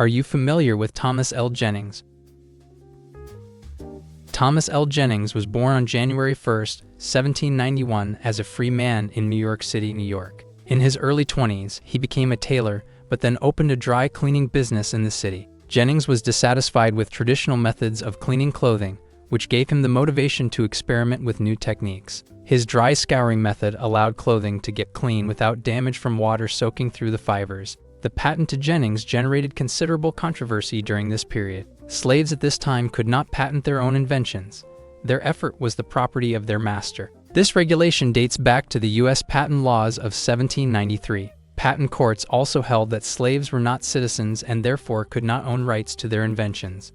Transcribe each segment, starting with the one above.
Are you familiar with Thomas L. Jennings? Thomas L. Jennings was born on January 1, 1791, as a free man in New York City, New York. In his early 20s, he became a tailor, but then opened a dry cleaning business in the city. Jennings was dissatisfied with traditional methods of cleaning clothing, which gave him the motivation to experiment with new techniques. His dry scouring method allowed clothing to get clean without damage from water soaking through the fibers. The patent to Jennings generated considerable controversy during this period. Slaves at this time could not patent their own inventions. Their effort was the property of their master. This regulation dates back to the U.S. patent laws of 1793. Patent courts also held that slaves were not citizens and therefore could not own rights to their inventions.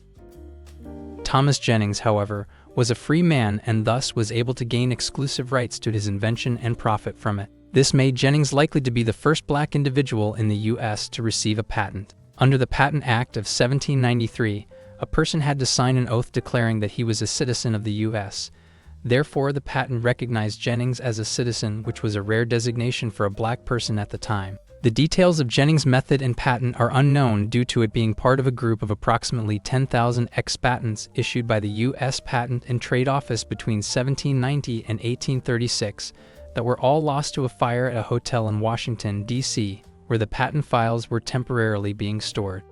Thomas Jennings, however, was a free man and thus was able to gain exclusive rights to his invention and profit from it. This made Jennings likely to be the first black individual in the U.S. to receive a patent. Under the Patent Act of 1793, a person had to sign an oath declaring that he was a citizen of the U.S. Therefore, the patent recognized Jennings as a citizen, which was a rare designation for a black person at the time. The details of Jennings' method and patent are unknown due to it being part of a group of approximately 10,000 ex-patents issued by the U.S. Patent and Trade Office between 1790 and 1836 that were all lost to a fire at a hotel in Washington, D.C., where the patent files were temporarily being stored.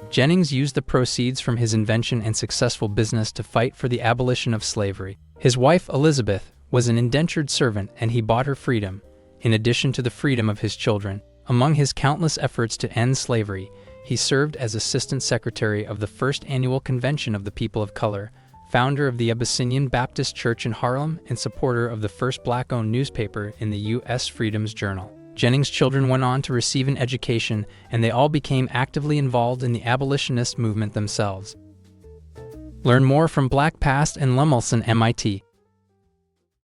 Jennings used the proceeds from his invention and successful business to fight for the abolition of slavery. His wife, Elizabeth, was an indentured servant and he bought her freedom, in addition to the freedom of his children. Among his countless efforts to end slavery, he served as Assistant Secretary of the First Annual Convention of the People of Color, founder of the Abyssinian Baptist Church in Harlem, and supporter of the first black-owned newspaper in the U.S. Freedom's Journal. Jennings' children went on to receive an education, and they all became actively involved in the abolitionist movement themselves. Learn more from Black Past and Lemelson, MIT.